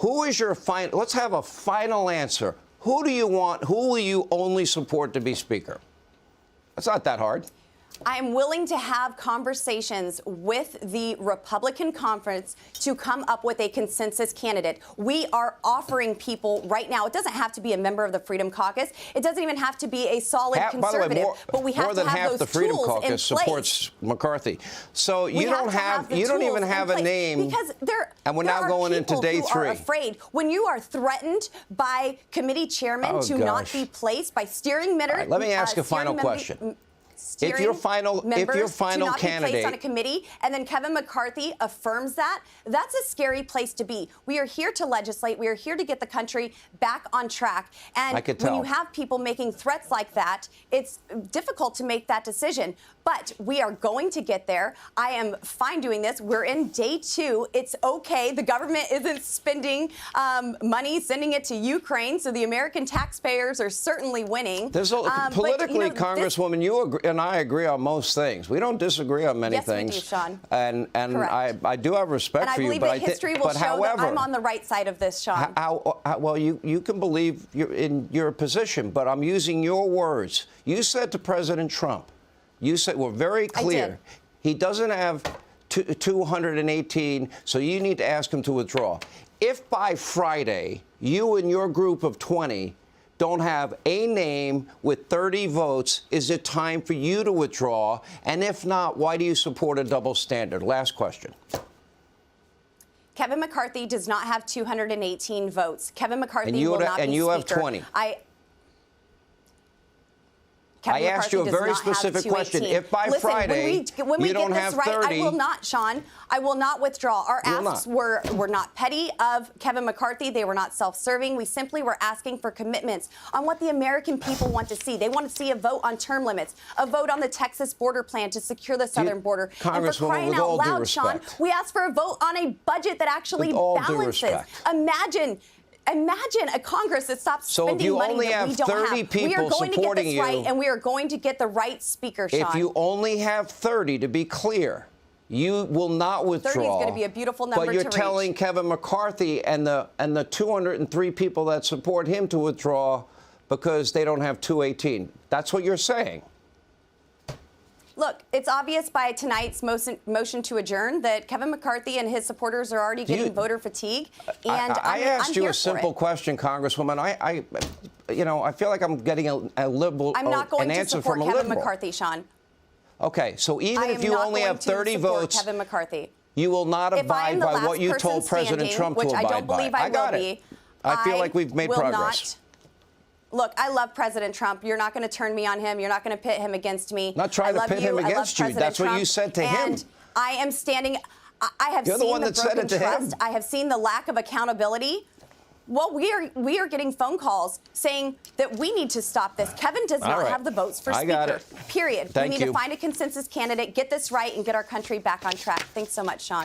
Who is your final? Let's have a final answer. Who do you want? Who will you only support to be Speaker? It's not that hard. I am willing to have conversations with the Republican conference to come up with a consensus candidate. We are offering people right now. It doesn't have to be a member of the Freedom Caucus. It doesn't even have to be a solid conservative. By the way, but we have more than to have half those the Freedom tools Caucus in supports McCarthy. So you don't even have a name. Because and we're now going into day 3. Are afraid when you are threatened by committee chairmen to not be placed by steering members. Right, let me ask a final question. If your final candidate placed on a committee, and then Kevin McCarthy affirms that, that's a scary place to be. We are here to legislate. We are here to get the country back on track. And when you have people making threats like that, it's difficult to make that decision. But we are going to get there. I am fine doing this. We're in day 2. It's okay. The government isn't spending money, sending it to Ukraine, so the American taxpayers are certainly winning. Politically, Congresswoman, you and I agree on most things. We don't disagree on many things. Yes, we do, Sean. And I do have respect for you. And I believe that history will show that I'm on the right side of this, Sean. Well, you can believe in your position, but I'm using your words. You said to President Trump, you said, we're very clear. He doesn't have 218, so you need to ask him to withdraw. If by Friday you and your group of 20 don't have a name with 30 votes, is it time for you to withdraw? And if not, why do you support a double standard? Last question. Kevin McCarthy does not have 218 votes. Kevin McCarthy will not be Speaker. And you have 20. Kevin I asked you a very specific question. If by Friday you don't have 30, I will not, Sean. I will not withdraw. Our asks were not petty of Kevin McCarthy. They were not self-serving. We simply were asking for commitments on what the American people want to see. They want to see a vote on term limits, a vote on the Texas border plan to secure the southern border. And for crying out loud, Sean, we asked for a vote on a budget that actually balances. Imagine a Congress that stops spending money that we don't have. So if you only have 30 people we are going to get this right, and we are going to get the right Speaker, Sean. If you only have 30, to be clear, you will not withdraw. 30 is going to be a beautiful number to reach. But you're telling Kevin McCarthy and the 203 people that support him to withdraw because they don't have 218. That's what you're saying. Look, it's obvious by tonight's motion to adjourn that Kevin McCarthy and his supporters are already getting voter fatigue. And I asked you a simple question, Congresswoman. I feel like I'm getting a liberal I'm not going an to answer support from a Kevin liberal. McCarthy, Sean. Okay, so even if you only have 30 votes, Kevin McCarthy, you will not abide by what you told President Trump to abide by. Which I don't believe I will be. I feel like we've made progress. Look, I love President Trump. You're not going to turn me on him. You're not going to pit him against me. Not trying to pit him against you. That's what you said to him. And I am standing. I have seen the broken trust. I have seen the lack of accountability. Well, we are getting phone calls saying that we need to stop this. Kevin does not have the votes for Speaker. Period. We need to find a consensus candidate, get this right, and get our country back on track. Thanks so much, Sean.